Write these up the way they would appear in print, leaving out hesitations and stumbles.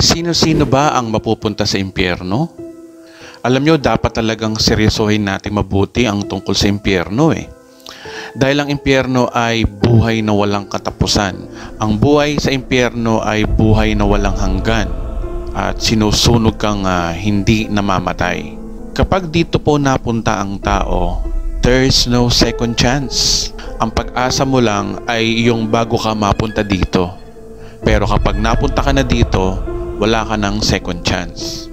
Sino-sino ba ang mapupunta sa impyerno? Alam nyo, dapat talagang seryosohin natin mabuti ang tungkol sa impyerno Dahil ang impyerno ay buhay na walang katapusan. Ang buhay sa impyerno ay buhay na walang hanggan at sinusunog kang hindi namamatay. Kapag dito po napunta ang tao, there's no second chance. Ang pag-asa mo lang ay yung bago ka mapunta dito. Pero kapag napunta ka na dito, wala ka ng second chance.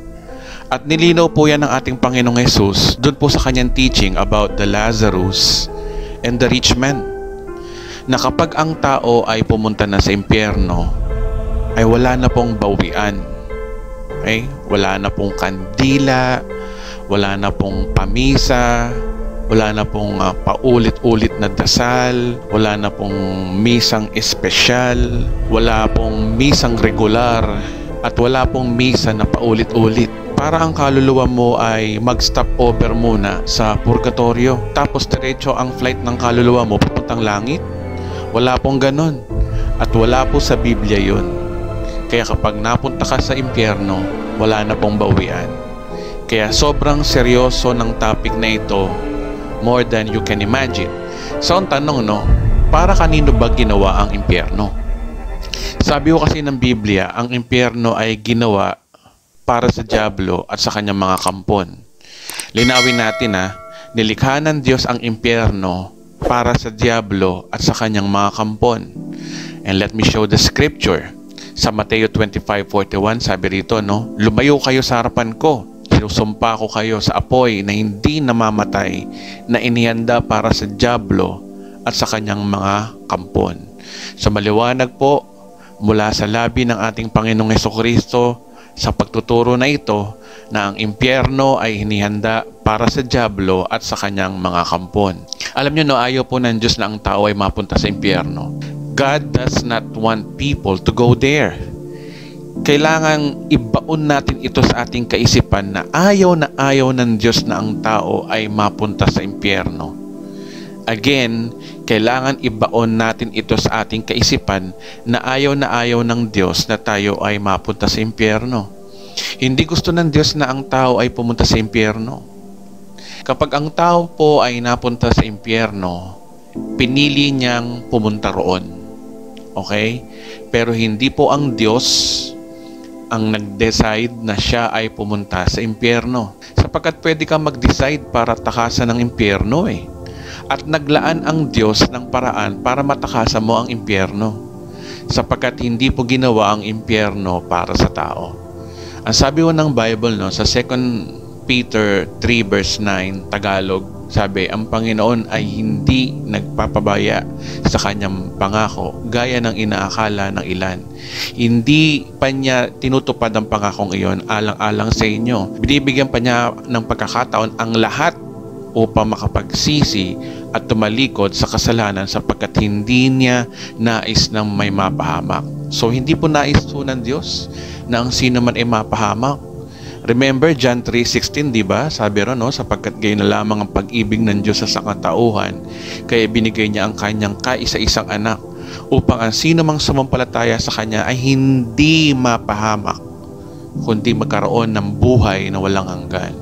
At nilinaw po yan ng ating Panginoong Jesus doon po sa kanyang teaching about the Lazarus and the rich man, na kapag ang tao ay pumunta na sa impyerno, ay wala na pong bawian. Okay? Wala na pong kandila, wala na pong pamisa, wala na pong paulit-ulit na dasal, wala na pong misang espesyal, wala pong misang regular, at wala pong misa na paulit-ulit. Para ang kaluluwa mo ay mag-stop over muna sa purgatorio. Tapos diretso ang flight ng kaluluwa mo papuntang langit. Wala pong ganon. At wala po sa Biblia yun. Kaya kapag napunta ka sa impyerno, wala na pong bawian. Kaya sobrang seryoso ng topic na ito, more than you can imagine. So ang tanong, para kanino ba ginawa ang impyerno? Sabi ko kasi ng Biblia, ang impyerno ay ginawa para sa dyablo at sa kanyang mga kampon. Linawin natin nilikha ng Diyos ang impyerno para sa dyablo at sa kanyang mga kampon. And let me show the scripture. Sa Mateo 25:41, sabi rito, lumayo kayo sa harapan ko. Sinusumpa ko kayo sa apoy na hindi namamatay, na inihanda para sa dyablo at sa kanyang mga kampon. So maliwanag po mula sa labi ng ating Panginoong Hesukristo sa pagtuturo na ito na ang impyerno ay hinihanda para sa dyablo at sa kanyang mga kampon. Alam nyo, ayaw po ng Diyos na ang tao ay mapunta sa impyerno. God does not want people to go there. Kailangan ibaon natin ito sa ating kaisipan na ayaw ng Diyos na ang tao ay mapunta sa impyerno. Again, kailangan ibaon natin ito sa ating kaisipan na ayaw ng Diyos na tayo ay mapunta sa impyerno. Hindi gusto ng Diyos na ang tao ay pumunta sa impyerno. Kapag ang tao po ay napunta sa impyerno, pinili niyang pumunta roon. Okay? Pero hindi po ang Diyos ang nag-decide na siya ay pumunta sa impyerno. Sapagkat pwede kang mag-decide para takasan ng impyerno At naglaan ang Diyos ng paraan para matakasan mo ang impyerno. Sapagkat hindi po ginawa ang impyerno para sa tao. Ang sabi ko ng Bible sa 2 Peter 3 verse 9 Tagalog, sabi, ang Panginoon ay hindi nagpapabaya sa kanyang pangako gaya ng inaakala ng ilan. Hindi pa niya tinutupad ang pangakong iyon alang-alang sa inyo. Binibigyan pa niya ng pagkakataon ang lahat upang makapagsisi at tumalikod sa kasalanan sapagkat hindi niya nais ng may mapahamak. So hindi po nais po ng Diyos na ang sino man ay mapahamak. Remember John 3:16, di ba? Sabi ron, sapagkat gayon na lamang ang pag-ibig ng Diyos sa sangkatauhan, kaya binigay niya ang kanyang kaisa-isang anak upang ang sino mang sumampalataya sa kanya ay hindi mapahamak, kundi magkaroon ng buhay na walang hanggan.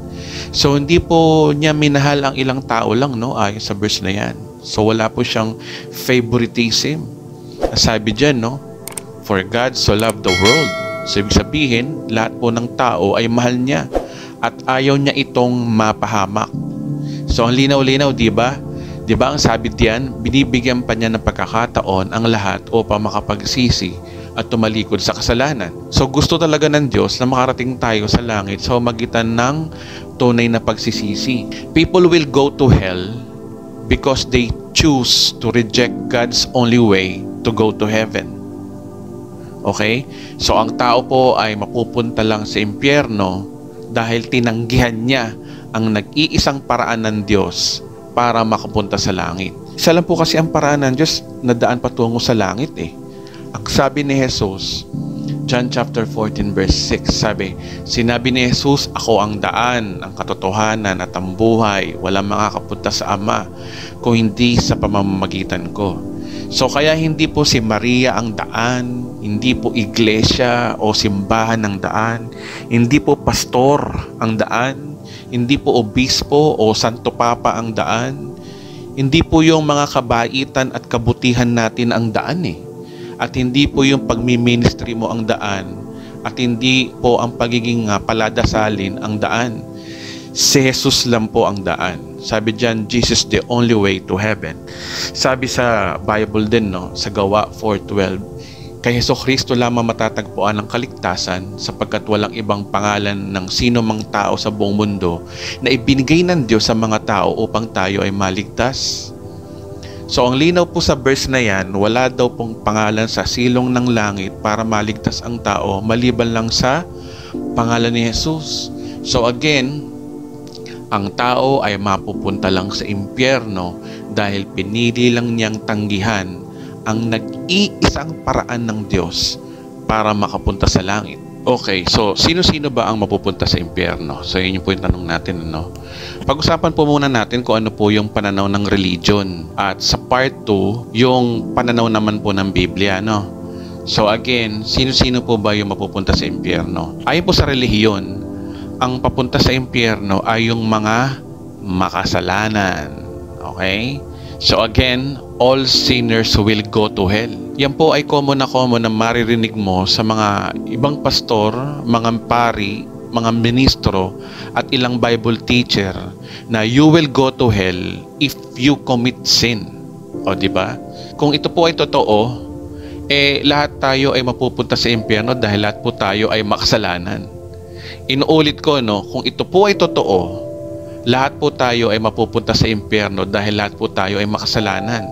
So hindi po niya minahal ang ilang tao lang ayon sa verse na yan. So wala po siyang favoritism. Sabi dyan for God so loved the world. So ibig sabihin, lahat po ng tao ay mahal niya at ayaw niya itong mapahamak. So ang linaw-linaw, di ba? Di ba ang sabi diyan, binibigyan pa niya ng pagkakataon ang lahat upang makapagsisi at tumalikod sa kasalanan. So gusto talaga ng Diyos na makarating tayo sa langit sa magitan ng tunay na pagsisisi. People will go to hell because they choose to reject God's only way to go to heaven. Okay? So ang tao po ay mapupunta lang sa impyerno dahil tinanggihan niya ang nag-iisang paraan ng Diyos para makapunta sa langit. Isa lang po kasi ang paraan ng Diyos na daan patungo sa langit Ang sabi ni Jesus, John chapter 14 verse 6, sinabi ni Jesus, ako ang daan, ang katotohanan at ang buhay. Walang makakapunta sa Ama kung hindi sa pamamagitan ko. So kaya hindi po si Maria ang daan, hindi po iglesia o simbahan ang daan, hindi po pastor ang daan, hindi po obispo o santo papa ang daan, hindi po yung mga kabaitan at kabutihan natin ang daan At hindi po yung pagmi-ministry mo ang daan, at hindi po ang pagiging paladasalin ang daan. Si Jesus lang po ang daan. Sabi diyan, Jesus the only way to heaven. Sabi sa Bible din, sa Gawa 4:12, kay Jesucristo lamang matatagpuan ang kaligtasan, sapagkat walang ibang pangalan ng sino mang tao sa buong mundo na ibinigay ng Diyos sa mga tao upang tayo ay maligtas. So ang linaw po sa verse na yan, wala daw pong pangalan sa silong ng langit para maligtas ang tao maliban lang sa pangalan ni Jesus. So again, ang tao ay mapupunta lang sa impyerno dahil pinili lang niyang tanggihan ang nag-iisang paraan ng Diyos para makapunta sa langit. Okay, so sino-sino ba ang mapupunta sa impyerno? So yun po yung tanong natin, Pag-usapan po muna natin kung ano po yung pananaw ng religion. At sa part 2, yung pananaw naman po ng Biblia, So again, sino-sino po ba yung mapupunta sa impyerno? Ayon po sa relihiyon, ang papunta sa impyerno ay yung mga makasalanan. Okay? So again, all sinners will go to hell. Yan po ay common na maririnig mo sa mga ibang pastor, mga pari, mga ministro, at ilang Bible teacher na you will go to hell if you commit sin. O diba? Kung ito po ay totoo, lahat tayo ay mapupunta sa impyerno dahil lahat po tayo ay makasalanan. Inuulit ko, kung ito po ay totoo, lahat po tayo ay mapupunta sa impyerno dahil lahat po tayo ay makasalanan.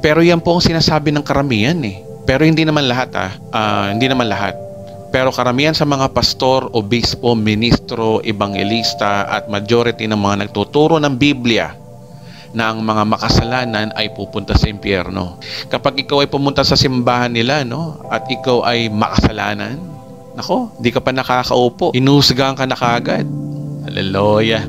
Pero yan po ang sinasabi ng karamihan Pero hindi naman lahat hindi naman lahat. Pero karamihan sa mga pastor, obispo, ministro, ebangelista at majority ng mga nagtuturo ng Biblia na ang mga makasalanan ay pupunta sa impyerno. Kapag ikaw ay pumunta sa simbahan nila at ikaw ay makasalanan, di ka pa nakakaupo. Inuhusgahan ka na kaagad. Hallelujah.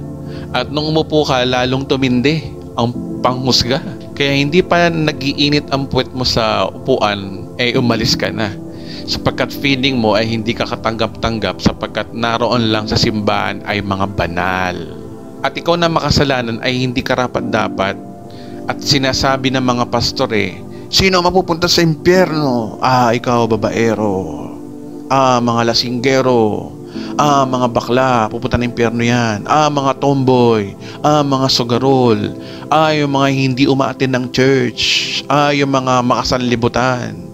At nung umupo ka, lalong tumindi ang panghusga. Kaya hindi pa nag-iinit ang puwet mo sa upuan, umalis ka na. Sapagkat feeling mo ay hindi ka katanggap-tanggap sapagkat naroon lang sa simbahan ay mga banal. At ikaw na makasalanan ay hindi karapat-dapat. At sinasabi ng mga pastor sino mapupunta sa impyerno? Ikaw babaero. Mga lasinggero. Mga bakla, pupunta ng impyerno yan. Mga tomboy. Mga sugarol. Yung mga hindi umaattend ng church. Yung mga makasanlibutan.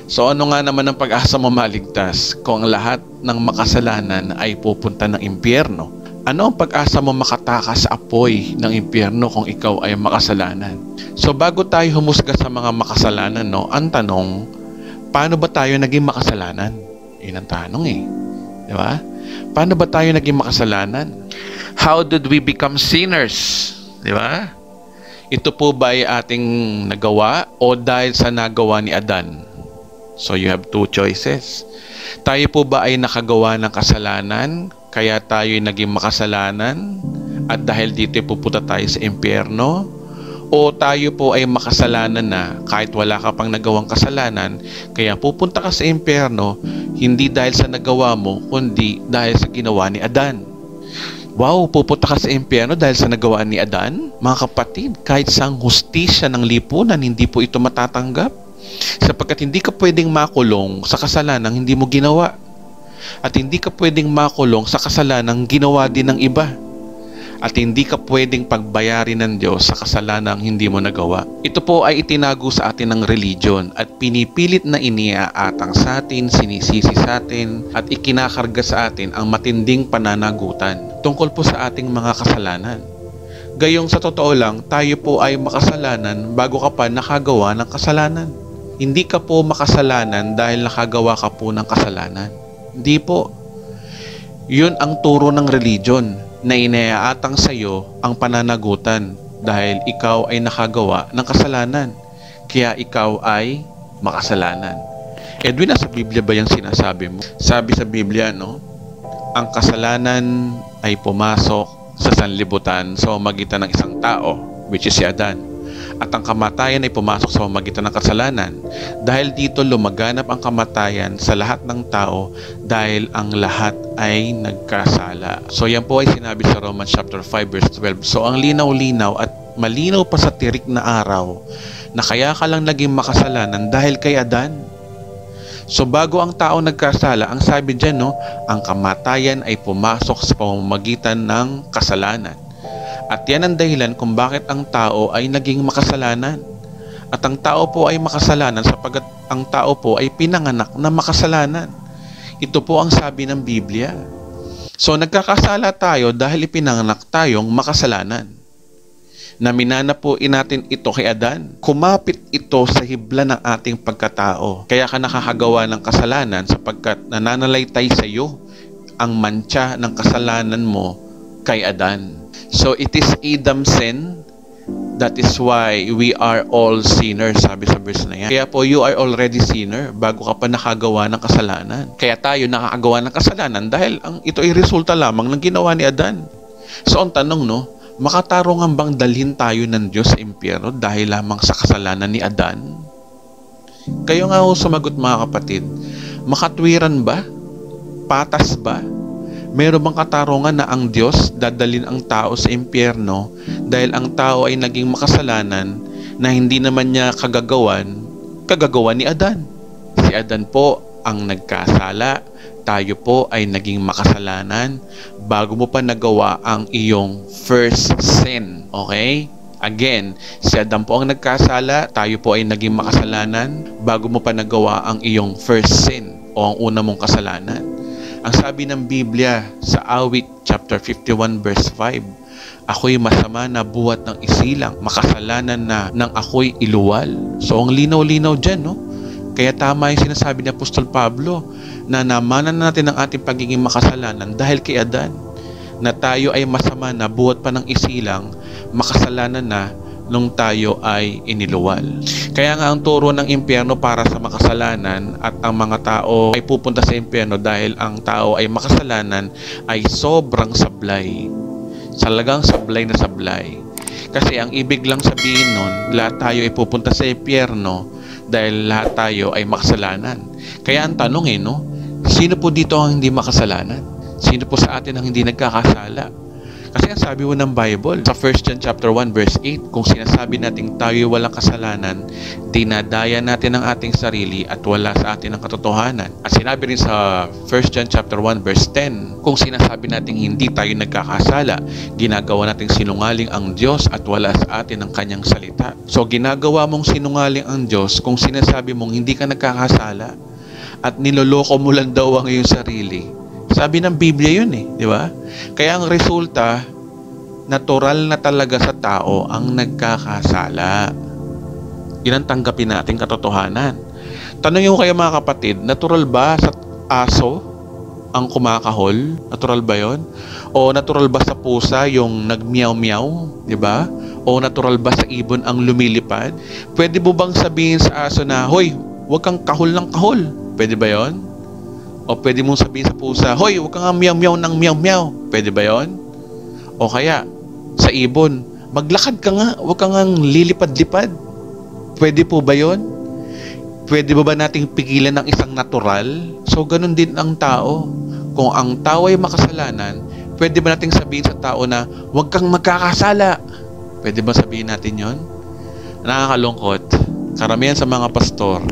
So ano nga naman ang pag-asa mo maligtas kung ang lahat ng makasalanan ay pupunta ng impyerno? Ano ang pag-asa mo makatakas sa apoy ng impyerno kung ikaw ay makasalanan? So bago tayo humusga sa mga makasalanan, ang tanong, paano ba tayo naging makasalanan? Yun ang tanong Di ba? Paano ba tayo naging makasalanan? How did we become sinners? Di ba? Ito po ba ay ating nagawa o dahil sa nagawa ni Adan? So you have two choices. Tayo po ba ay nakagawa ng kasalanan, kaya tayo ay naging makasalanan, at dahil dito pupunta tayo sa impyerno? O tayo po ay makasalanan na kahit wala ka pang nagawang kasalanan, kaya pupunta ka sa impyerno, hindi dahil sa nagawa mo, kundi dahil sa ginawa ni Adan. Wow, pupunta ka sa impyerno dahil sa nagawa ni Adan? Mga kapatid, kahit sa hustisya ng lipunan, hindi po ito matatanggap. Sapagkat hindi ka pwedeng makulong sa kasalanang hindi mo ginawa. At hindi ka pwedeng makulong sa kasalanang ginawa din ng iba. At hindi ka pwedeng pagbayarin ng Diyos sa kasalanang hindi mo nagawa. Ito po ay itinago sa atin ng religion at pinipilit na iniaatang sa atin, sinisisi sa atin, at ikinakarga sa atin ang matinding pananagutan tungkol po sa ating mga kasalanan. Gayong sa totoo lang, tayo po ay makasalanan bago ka pa nakagawa ng kasalanan. Hindi ka po makasalanan dahil nakagawa ka po ng kasalanan. Hindi po. Yun ang turo ng religion na inaatang sa iyo ang pananagutan dahil ikaw ay nakagawa ng kasalanan. Kaya ikaw ay makasalanan. Edwin, nasa Biblia ba yung sinasabi mo? Sabi sa Biblia, no? Ang kasalanan ay pumasok sa sanlibutan sa pamamagitan ng isang tao, which is si Adan. At ang kamatayan ay pumasok sa pamamagitan ng kasalanan. Dahil dito lumaganap ang kamatayan sa lahat ng tao dahil ang lahat ay nagkasala. So yan po ay sinabi sa Romans chapter 5 verse 12. So ang linaw-linaw at malinaw pa sa tirik na araw na kaya ka lang naging makasalanan dahil kay Adan. So bago ang tao nagkasala, ang sabi dyan, no, ang kamatayan ay pumasok sa pamamagitan ng kasalanan. At yan ang dahilan kung bakit ang tao ay naging makasalanan. At ang tao po ay makasalanan sapagkat ang tao po ay pinanganak na makasalanan. Ito po ang sabi ng Biblia. So nagkakasala tayo dahil ipinanganak tayong makasalanan. Naminana po natin ito kay Adan. Kumapit ito sa hibla ng ating pagkatao. Kaya ka nakakagawa ng kasalanan sapagkat nananalaytay sa iyo ang mantsa ng kasalanan mo kay Adan. So it is Adam's sin. That is why we are all sinners, sabi sa verse na yan. Kaya po you are already sinner bago ka pa nakagawa ng kasalanan. Kaya tayo nakakagawa ng kasalanan dahil ito ay resulta lamang ng ginawa ni Adan. So ang tanong, no, makatarungan bang dalhin tayo ng Diyos sa impyerno dahil lamang sa kasalanan ni Adan? Kayo nga ho sumagot, mga kapatid. Makatwiran ba? Patas ba? Meron bang katarungan na ang Diyos dadalhin ang tao sa impyerno dahil ang tao ay naging makasalanan na hindi naman niya kagagawa ni Adan? Si Adan po ang nagkasala, tayo po ay naging makasalanan bago mo pa nagawa ang iyong first sin. Okay? Again, si Adan po ang nagkasala, tayo po ay naging makasalanan bago mo pa nagawa ang iyong first sin o ang una mong kasalanan. Ang sabi ng Biblia sa Awit chapter 51 verse 5, ako'y masama na buhat ng isilang, makasalanan na nang ako'y iluwal. So ang linaw-linaw dyan, no? Kaya tama yung sinasabi ni Apostol Pablo na namanan natin ang ating pagiging makasalanan dahil kay Adan, na tayo ay masama na buhat pa ng isilang, makasalanan na nung tayo ay iniluwal. Kaya nga ang turo ng impyerno para sa makasalanan at ang mga tao ay pupunta sa impyerno dahil ang tao ay makasalanan ay sobrang sablay. Talagang sablay na sablay. Kasi ang ibig lang sabihin nun, lahat tayo ay pupunta sa impyerno dahil lahat tayo ay makasalanan. Kaya ang tanong no, sino po dito ang hindi makasalanan? Sino po sa atin ang hindi nagkakasala? Kasi ang sabi mo ng Bible, sa 1 John chapter 1 verse 8, kung sinasabi natin tayo walang kasalanan, dinadaya natin ang ating sarili at wala sa atin ang katotohanan. At sinabi rin sa 1 John chapter 1 verse 10, kung sinasabi natin hindi tayo nagkakasala, ginagawa nating sinungaling ang Diyos at wala sa atin ang kanyang salita. So ginagawa mong sinungaling ang Diyos kung sinasabi mong hindi ka nagkakasala at niloloko mo lang daw ang iyong sarili. Sabi ng Biblia yun di ba? Kaya ang resulta, natural na talaga sa tao ang nagkakasala. Yun ang tanggapin natin katotohanan. Tanong yung kayo, mga kapatid, natural ba sa aso ang kumakahol? Natural ba yun? O natural ba sa pusa yung nagmiyaw-miyaw? Di ba? O natural ba sa ibon ang lumilipad? Pwede mo bang sabihin sa aso na, hoy, huwag kang kahol ng kahol? Pwede ba yun? O pwede mong sabihin sa pusa, hoy, huwag kang miyaw-miyaw ng miyaw-miyaw. Pwede ba yon? O kaya, sa ibon, maglakad ka nga, huwag kang lilipad-lipad. Pwede po ba yon? Pwede ba nating pigilan ng isang natural? So, ganun din ang tao. Kung ang tao ay makasalanan, pwede ba nating sabihin sa tao na, huwag kang magkakasala? Pwede ba sabihin natin yon? Nakakalungkot. Karamihan sa mga pastor,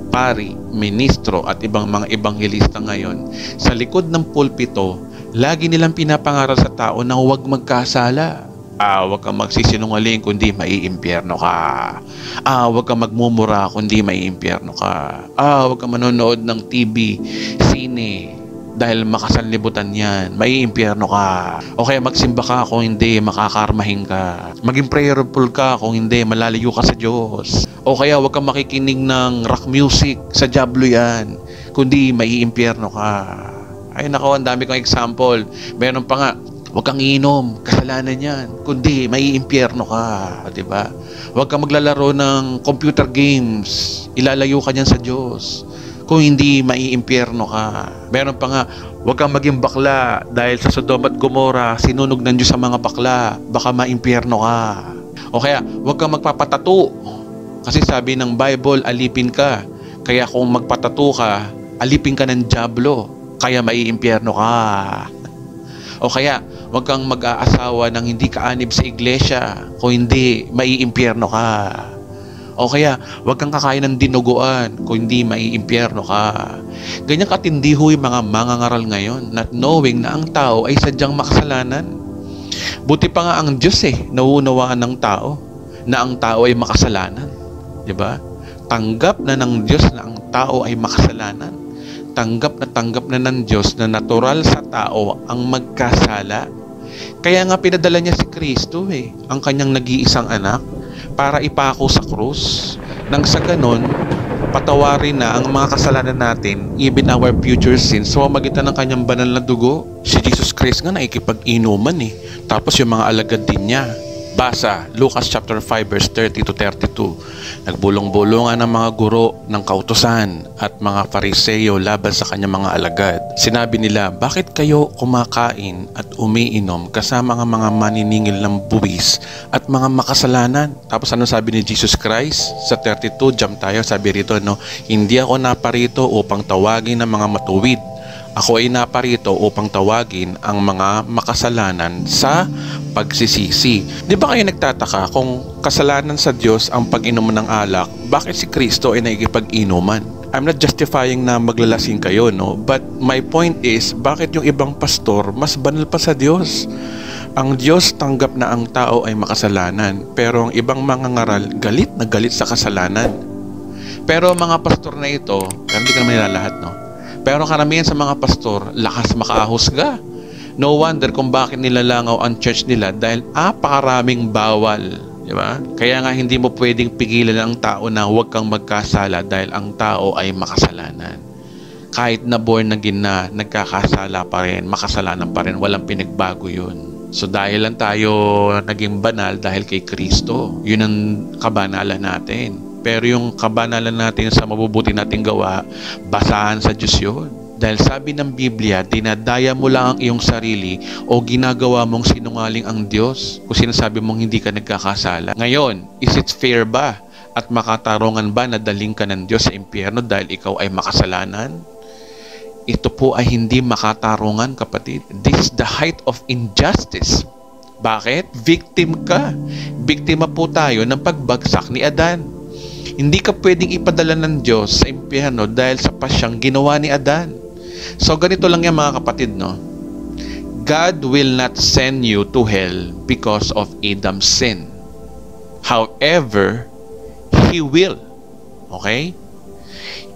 pari, ministro at ibang mga ebanghelista ngayon, sa likod ng pulpito, lagi nilang pinapangaral sa tao na huwag magkasala. Huwag kang magsisinungaling kundi maiimpyerno ka. Huwag kang magmumura kundi maiimpyerno ka. Huwag kang manonood ng TV, sine, dahil makasanlibutan yan. Maiimpyerno ka. O kaya magsimba ka kung hindi, makakarmahin ka. Maging prayerful ka kung hindi, malalayo ka sa Diyos. O kaya huwag kang makikinig ng rock music, sa diablo yan. Kundi maiimpyerno ka. Ay nako, ang dami kong example. Meron pa nga, huwag kang iinom, kasalanan yan. Kundi maiimpyerno ka. Diba? Huwag kang maglalaro ng computer games. Ilalayo ka niyan sa Diyos. kung hindi maiimpyerno ka. Meron pa nga, huwag kang maging bakla dahil sa Sodom at Gomora, sinunog ng Diyos sa mga bakla, baka maimpyerno ka. O kaya, huwag kang magpapatato. Kasi sabi ng Bible, alipin ka. Kaya kung magpatato ka, alipin ka ng dyablo, kaya maiimpyerno ka. O kaya, huwag kang mag-aasawa ng hindi kaanib sa iglesia, kung hindi, maiimpyerno ka. O kaya, huwag kang kakain ng dinuguan, kung hindi, maiimpyerno ka. Ganyan katindi ho yung mga mangangaral ngayon, not knowing na ang tao ay sadyang makasalanan. Buti pa nga ang Diyos nauunawaan ng tao, na ang tao ay makasalanan. Diba? Tanggap na ng Diyos na ang tao ay makasalanan. Tanggap na ng Diyos na natural sa tao ang magkasala. Kaya nga pinadala niya si Kristo ang kanyang nag-iisang anak para ipako sa krus. Nang sa ganon, patawarin na ang mga kasalanan natin, even our future sins, sa pamamagitan ng kanyang banal na dugo. Si Jesus Christ nga nakikipag-inuman Tapos yung mga alagad din niya. Basa, Lucas chapter 5 verse 30 to 32. Nagbulong-bulungan ang mga guro ng kautusan at mga Fariseo laban sa kanyang mga alagad. Sinabi nila, bakit kayo kumakain at umiinom kasama ng mga maniningil ng buwis at mga makasalanan? Tapos ano sabi ni Jesus Christ? Sa 32, jump tayo, sabi rito, hindi ako naparito upang tawagin ng mga matuwid. Ako ay naparito upang tawagin ang mga makasalanan sa pagsisisi. Di ba kayo nagtataka kung kasalanan sa Diyos ang pag-inom ng alak, bakit si Kristo ay nakikipag-inuman? I'm not justifying na maglalasing kayo, But my point is, bakit yung ibang pastor mas banal pa sa Diyos? Ang Diyos tanggap na ang tao ay makasalanan, pero ang ibang mangangaral galit na galit sa kasalanan. Pero mga pastor na ito, hindi ko naman nilalahat, Pero karamihan sa mga pastor, lakas makaahusga. No wonder kung bakit nilalangaw ang church nila dahil apakaraming bawal. Di ba? Kaya nga hindi mo pwedeng pigilan ang tao na huwag kang magkasala dahil ang tao ay makasalanan. Kahit na born again na, nagkakasala pa rin, makasalanan pa rin, walang pinagbago yun. So dahil lang tayo naging banal dahil kay Kristo, yun ang kabanalan natin. Pero yung kabanalan natin sa mabubuti nating gawa, basahan sa Diyos yun. Dahil sabi ng Biblia, dinadaya mo lang ang iyong sarili o ginagawa mong sinungaling ang Diyos kung sinasabi mong hindi ka nagkakasala. Ngayon, is it fair ba at makatarungan ba na daling ka ng Diyos sa impyerno dahil ikaw ay makasalanan? Ito po ay hindi makatarungan, kapatid. This is the height of injustice. Bakit? Victim ka. Biktima po tayo ng pagbagsak ni Adan. Hindi ka pwedeng ipadala ng Diyos sa impyerno dahil sa pasyang ginawa ni Adan. So ganito lang yan mga kapatid, God will not send you to hell because of Adam's sin. However, He will. Okay?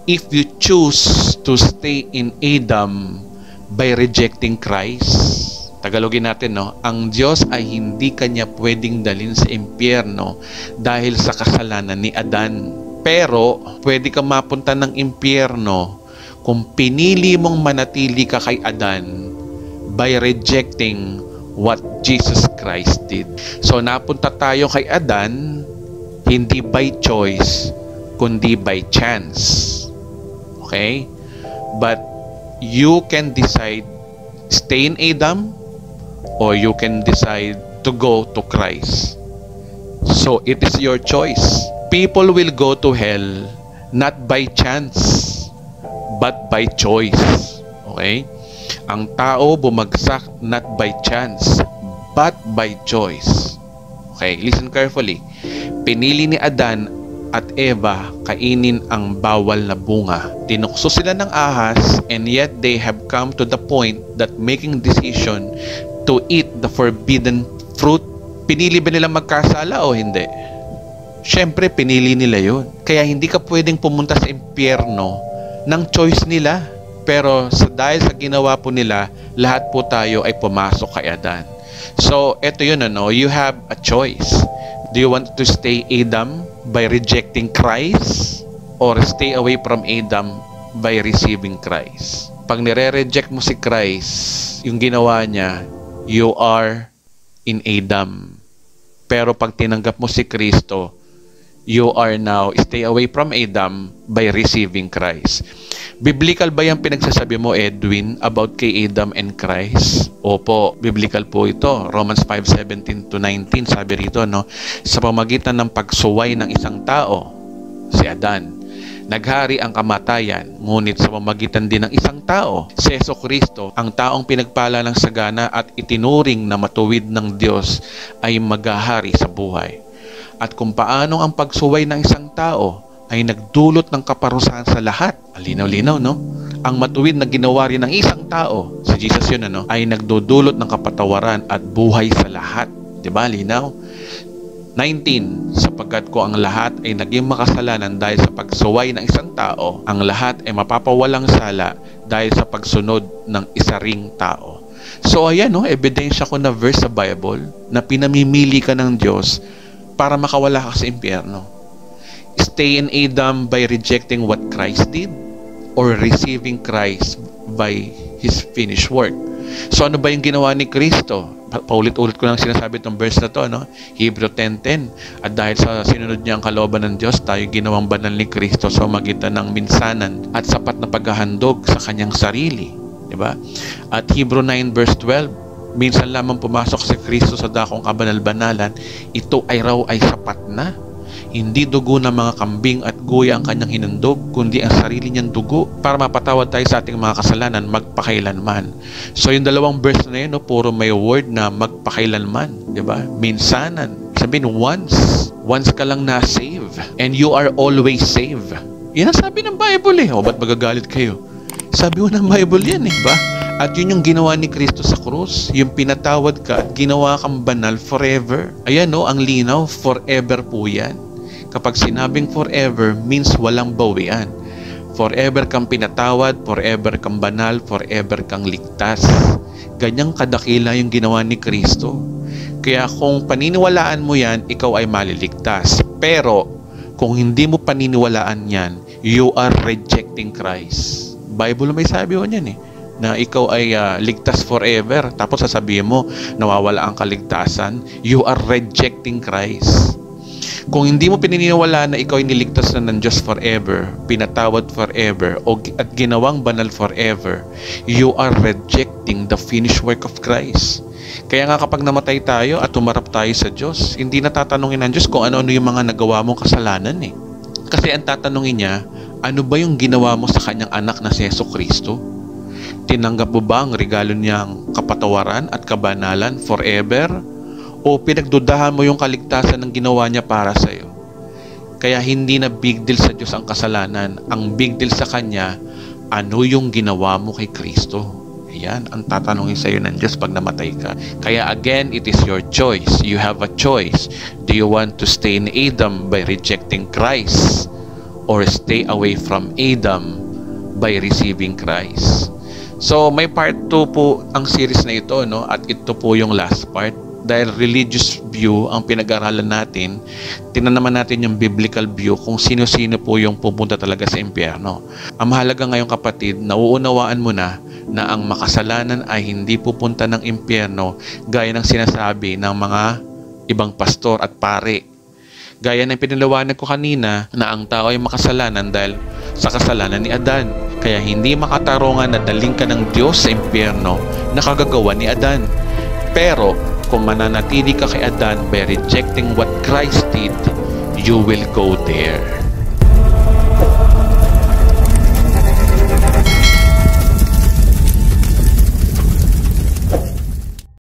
If you choose to stay in Adam by rejecting Christ, Tagalogin natin, ang Diyos ay hindi kanya pwedeng dalhin sa impyerno dahil sa kasalanan ni Adan. Pero, pwede kang mapunta ng impyerno kung pinili mong manatili ka kay Adan by rejecting what Jesus Christ did. So, napunta tayo kay Adan, hindi by choice, kundi by chance. Okay? But, you can decide stay in Adam, or you can decide to go to Christ. So, it is your choice. People will go to hell not by chance, but by choice. Okay? Ang tao bumagsak not by chance, but by choice. Okay, listen carefully. Pinili ni Adan at Eva kainin ang bawal na bunga. Tinukso sila ng ahas, and yet they have come to the point that making decision to eat the forbidden fruit. Pinili ba nila magkasala o hindi? Siyempre, pinili nila yun. Kaya hindi ka pwedeng pumunta sa impyerno ng choice nila. Pero dahil sa ginawa po nila, lahat po tayo ay pumasok kay Adan. So, eto yun, you have a choice. Do you want to stay Adam by rejecting Christ, or stay away from Adam by receiving Christ? Pag nire-reject mo si Christ, yung ginawa niya, you are in Adam. Pero pag tinanggap mo si Kristo, you are now stay away from Adam by receiving Christ. Biblical ba yung pinagsasabi mo, Edwin, about kay Adam and Christ? Opo, biblical po ito. Romans 5:17 to 19, sabi rito, no? Sa pamagitan ng pagsuway ng isang tao, si Adan, naghari ang kamatayan, ngunit sa pamagitan din ng isang tao, si Jesucristo, ang taong pinagpala ng sagana at itinuring na matuwid ng Diyos, ay maghahari sa buhay. At kung paano ang pagsuway ng isang tao ay nagdulot ng kaparusahan sa lahat. Linaw-linaw, no? Ang matuwid na ginawa rin ng isang tao, si Jesus yun, ano, ay nagdudulot ng kapatawaran at buhay sa lahat. Diba? Linaw? 19, sapagkat ko ang lahat ay naging makasalanan dahil sa pagsuway ng isang tao, ang lahat ay mapapawalang sala dahil sa pagsunod ng isa ring tao. So ayan, no, ebidensya ko na verse sa Bible na pinamimili ka ng Diyos para makawala ka sa impyerno. Stay in Adam by rejecting what Christ did or receiving Christ by His finished work. So ano ba yung ginawa ni Kristo? Paulit-ulit ko lang sinasabi itong verse na to, no? Hebrew 10:10. At dahil sa sinunod niya ang kalooban ng Diyos, tayo ginawang banal ni Kristo sa magitan ng minsanan at sapat na paghahandog sa kanyang sarili. Diba? At Hebrew 9:12, minsan lamang pumasok si Kristo sa dakong kabanal-banalan, ito ay raw ay sapat na. Hindi dugo ng mga kambing at guya ang kanyang hinandog, kundi ang sarili niyang dugo para mapatawad tayo sa ating mga kasalanan magpakailanman. So yung dalawang verse na yun, no, puro may word na magpakailanman, di ba? Minsanan. Sabihin, once ka lang na-save and you are always save. Yan ang sabi ng Bible eh. O ba't magagalit kayo? Sabi ko ng Bible yan eh, ba? At yun yung ginawa ni Kristo sa krus, yung pinatawad ka at ginawa kang banal forever. Ayan, no, ang linaw, forever po yan. Kapag sinabing forever means walang bawian. Forever kang pinatawad, forever kang banal, forever kang ligtas. Ganyang kadakila yung ginawa ni Kristo. Kaya kung paniniwalaan mo yan, ikaw ay maliligtas. Pero kung hindi mo paniniwalaan yan, you are rejecting Christ. Bible may sabi ko niyan eh, na ikaw ay ligtas forever. Tapos sasabihin mo, nawawala ang kaligtasan, you are rejecting Christ. Kung hindi mo pininiwala na ikaw ay niligtas na ng Diyos forever, pinatawad forever, at ginawang banal forever, you are rejecting the finished work of Christ. Kaya nga kapag namatay tayo at tumarap tayo sa Diyos, hindi natatanungin ng Diyos kung ano-ano yung mga nagawa mong kasalanan eh. Kasi ang tatanungin niya, ano ba yung ginawa mo sa kanyang anak na si Jesucristo? Tinanggap mo ba ang regalo niyang kapatawaran at kabanalan forever? O pinagdudahan mo yung kaligtasan ng ginawa niya para sa iyo? Kaya hindi na big deal sa Diyos ang kasalanan. Ang big deal sa Kanya, ano yung ginawa mo kay Kristo? Ayan, ang tatanungin sa iyo ng Diyos pag namatay ka. Kaya again, it is your choice. You have a choice. Do you want to stay in Adam by rejecting Christ? Or stay away from Adam by receiving Christ? So, may part 2 po ang series na ito, no? At ito po yung last part. Dahil religious view ang pinag-aralan natin, tingnan naman natin yung biblical view kung sino-sino po yung pupunta talaga sa impyerno. Ang mahalaga ngayon kapatid, nauunawaan mo na ang makasalanan ay hindi pupunta ng impyerno gaya ng sinasabi ng mga ibang pastor at pare. Gaya ng pinaliwanag ko kanina na ang tao ay makasalanan dahil sa kasalanan ni Adan. Kaya hindi makatarungan na daling ka ng Diyos sa impyerno na kagagawa ni Adan. Pero kung mananatili ka kay Adan by rejecting what Christ did, you will go there.